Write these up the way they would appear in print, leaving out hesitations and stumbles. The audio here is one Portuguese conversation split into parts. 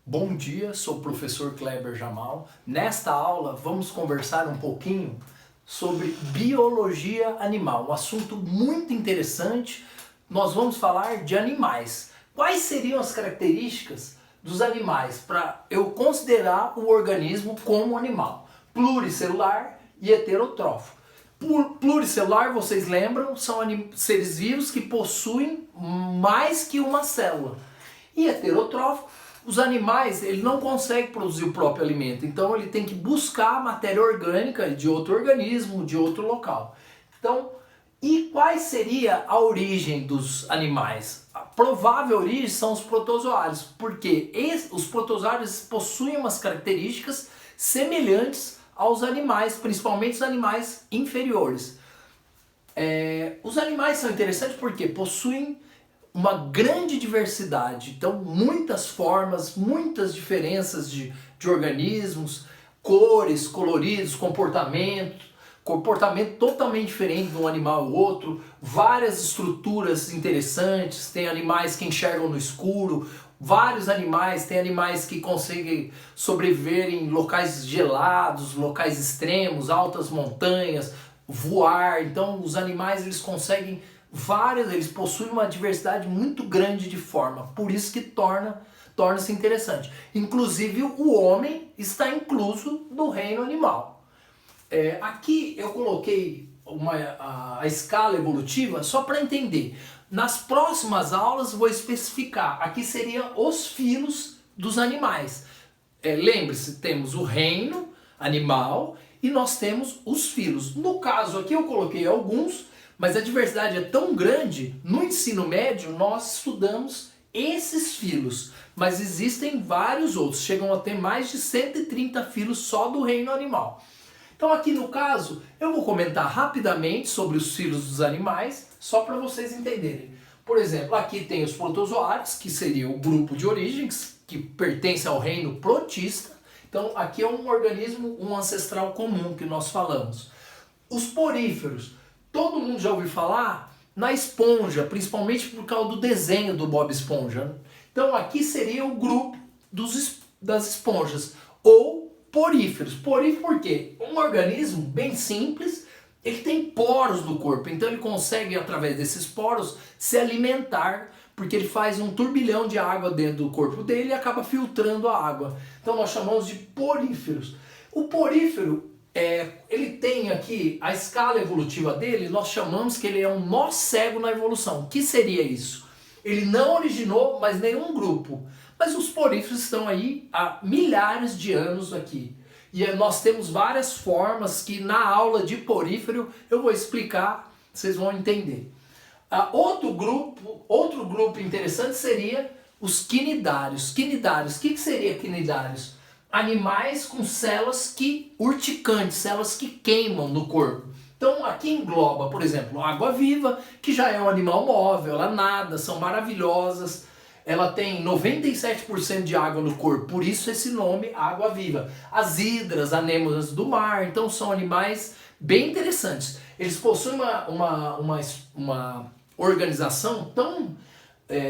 Bom dia, sou o professor Kleber Jamal. Nesta aula vamos conversar um pouquinho sobre biologia animal, um assunto muito interessante. Nós vamos falar de animais. Quais seriam as características dos animais para eu considerar o organismo como animal? Pluricelular e heterotrófico. Pluricelular, vocês lembram, são seres vivos que possuem mais que uma célula. E heterotrófico, os animais, ele não consegue produzir o próprio alimento, então ele tem que buscar matéria orgânica de outro organismo, de outro local. Então, e qual seria a origem dos animais? A provável origem são os protozoários, porque os protozoários possuem umas características semelhantes aos animais, principalmente os animais inferiores. Os animais são interessantes porque possuem uma grande diversidade, então muitas formas, muitas diferenças de organismos, cores, coloridos, comportamento totalmente diferente de um animal ao outro, várias estruturas interessantes, tem animais que enxergam no escuro, vários animais, tem animais que conseguem sobreviver em locais gelados, locais extremos, altas montanhas, voar, então os animais eles conseguem eles possuem uma diversidade muito grande de forma, por isso que torna-se interessante. Inclusive o homem está incluso no reino animal. Aqui eu coloquei a escala evolutiva só para entender. Nas próximas aulas vou especificar, aqui seriam os filos dos animais. Lembre-se, temos o reino animal e nós temos os filos. No caso aqui eu coloquei alguns, mas a diversidade é tão grande, no ensino médio nós estudamos esses filos, mas existem vários outros, chegam a ter mais de 130 filos só do reino animal. Então aqui no caso, eu vou comentar rapidamente sobre os filos dos animais, só para vocês entenderem. Por exemplo, aqui tem os protozoários, que seria o grupo de origens, que pertence ao reino protista. Então aqui é um organismo, um ancestral comum que nós falamos. Os poríferos. Todo mundo já ouviu falar na esponja, principalmente por causa do desenho do Bob Esponja. Então aqui seria o grupo das esponjas, ou poríferos. Porífero por quê? Um organismo bem simples, ele tem poros no corpo, então ele consegue, através desses poros, se alimentar, porque ele faz um turbilhão de água dentro do corpo dele e acaba filtrando a água. Então nós chamamos de poríferos. O porífero, ele tem aqui a escala evolutiva dele, nós chamamos que ele é um nó cego na evolução. O que seria isso? Ele não originou mais nenhum grupo, mas os poríferos estão aí há milhares de anos aqui. E nós temos várias formas que na aula de porífero eu vou explicar, vocês vão entender. Outro grupo interessante seria os quinidários. Quinidários, o que seria quinidários? Animais com células urticantes, células que queimam no corpo. Então aqui engloba, por exemplo, a água-viva, que já é um animal móvel, ela nada, são maravilhosas. Ela tem 97% de água no corpo, por isso esse nome, água-viva. As hidras, anêmonas do mar, então são animais bem interessantes. Eles possuem uma organização tão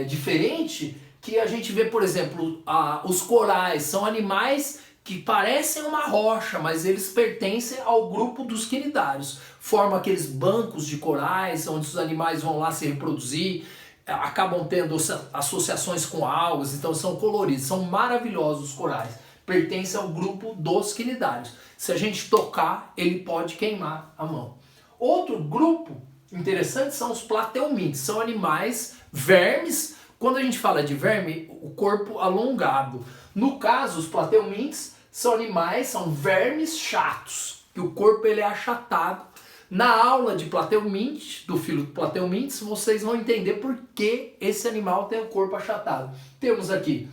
diferente que a gente vê, por exemplo, os corais são animais que parecem uma rocha, mas eles pertencem ao grupo dos quinidários. Formam aqueles bancos de corais, onde os animais vão lá se reproduzir, acabam tendo associações com algas, então são coloridos, são maravilhosos os corais. Pertencem ao grupo dos quinidários. Se a gente tocar, ele pode queimar a mão. Outro grupo interessante são os plateumintes, são animais, vermes. Quando a gente fala de verme, o corpo alongado. No caso, os plateumintes são animais, são vermes chatos, que o corpo ele é achatado. Na aula de plateumintes, do filo plateumintes, vocês vão entender por que esse animal tem o corpo achatado. Temos aqui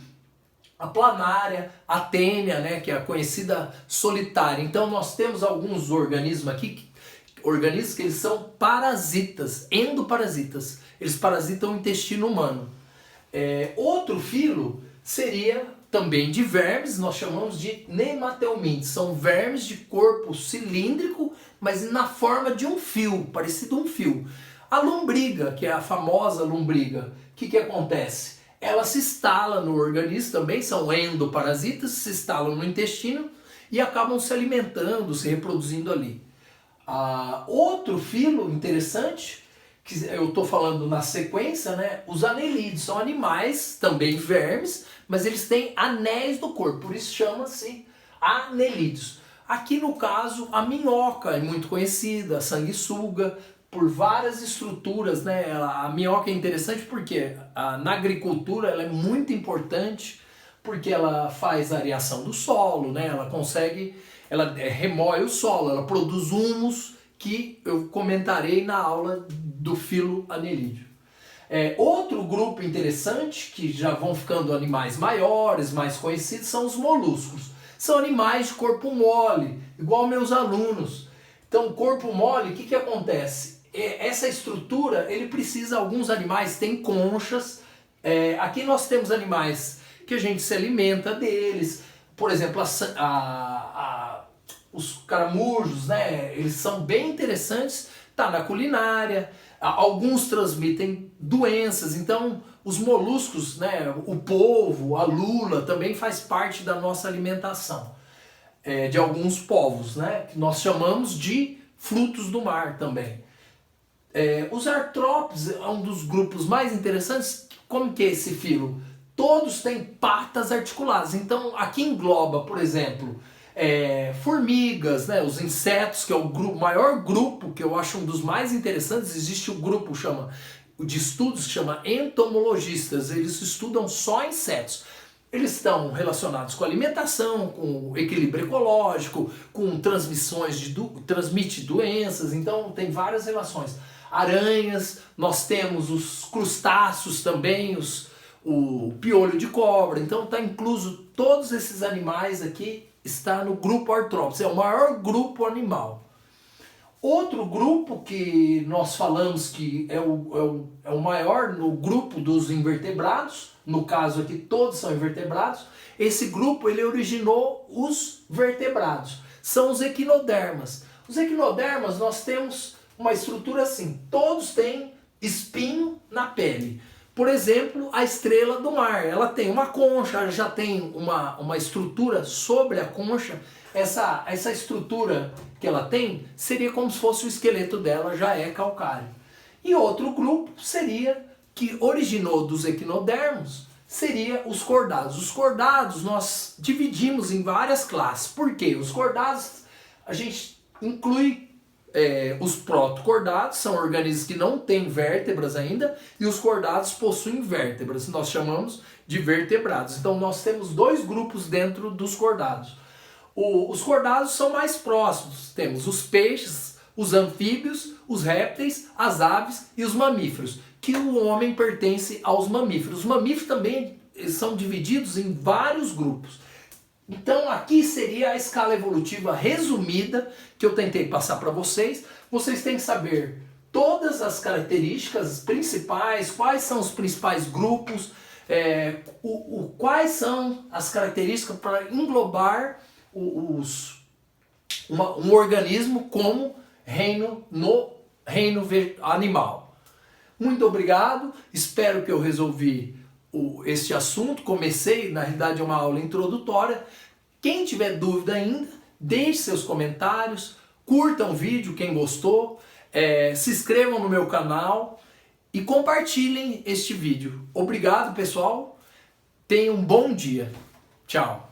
a planária, a tênia, né, que é a conhecida solitária. Então nós temos alguns organismos aqui, organismos que eles são parasitas, endoparasitas. Eles parasitam o intestino humano. Outro filo seria também de vermes, nós chamamos de nemateumintes. São vermes de corpo cilíndrico, mas na forma de um fio, parecido um fio. A lombriga, que é a famosa lombriga, o que acontece? ela se instala no organismo também, são endoparasitas, se instalam no intestino e acabam se alimentando, se reproduzindo ali. Outro filo interessante, que eu estou falando na sequência, né? Os anelídeos são animais, também vermes, mas eles têm anéis no corpo, por isso chama-se anelídeos. Aqui no caso, a minhoca é muito conhecida, a sanguessuga, por várias estruturas, né? A minhoca é interessante porque na agricultura ela é muito importante, porque ela faz areação do solo, né? Ela remoe o solo, ela produz humus, que eu comentarei na aula do filo anelídeo. Outro grupo interessante, que já vão ficando animais maiores, mais conhecidos, são os moluscos. São animais de corpo mole, igual meus alunos. Então, corpo mole, o que acontece? Essa estrutura, alguns animais têm conchas. Aqui nós temos animais que a gente se alimenta deles. Por exemplo, os caramujos, né? Eles são bem interessantes, tá na culinária. Alguns transmitem doenças, então os moluscos, né? O polvo, a lula também faz parte da nossa alimentação. De alguns povos, né? Que nós chamamos de frutos do mar também. Os artrópodes é um dos grupos mais interessantes. Como que é esse filo? Todos têm patas articuladas. Então aqui engloba, por exemplo, formigas, né? Os insetos, que é o maior grupo, que eu acho um dos mais interessantes. Existe um grupo de estudos que chama entomologistas. Eles estudam só insetos. Eles estão relacionados com alimentação, com equilíbrio ecológico, com transmite doenças, então tem várias relações. Aranhas, nós temos os crustáceos também, o piolho de cobra, então está incluso todos esses animais aqui, está no grupo Artrópodes, é o maior grupo animal. Outro grupo que nós falamos que é o maior no grupo dos invertebrados, no caso aqui todos são invertebrados, esse grupo ele originou os vertebrados, são os equinodermas. Os equinodermas nós temos uma estrutura assim, todos têm espinho na pele. Por exemplo, a estrela do mar, ela tem uma concha, ela já tem uma estrutura sobre a concha. Essa estrutura que ela tem seria como se fosse o esqueleto dela, já é calcário. E outro grupo seria, que originou dos equinodermos, seria os cordados. Os cordados nós dividimos em várias classes. Por quê? Os cordados a gente inclui os protocordados, são organismos que não têm vértebras ainda, e os cordados possuem vértebras, nós chamamos de vertebrados. Então nós temos dois grupos dentro dos cordados. Os cordados são mais próximos, temos os peixes, os anfíbios, os répteis, as aves e os mamíferos, que o homem pertence aos mamíferos. Os mamíferos também são divididos em vários grupos. Então aqui seria a escala evolutiva resumida que eu tentei passar para vocês. Vocês têm que saber todas as características principais, quais são os principais grupos, quais são as características para englobar um organismo como reino animal. Muito obrigado, espero que eu resolvi este assunto. Comecei, na realidade é uma aula introdutória. Quem tiver dúvida ainda, deixe seus comentários, curtam o vídeo quem gostou, se inscrevam no meu canal e compartilhem este vídeo. Obrigado, pessoal, tenham um bom dia. Tchau.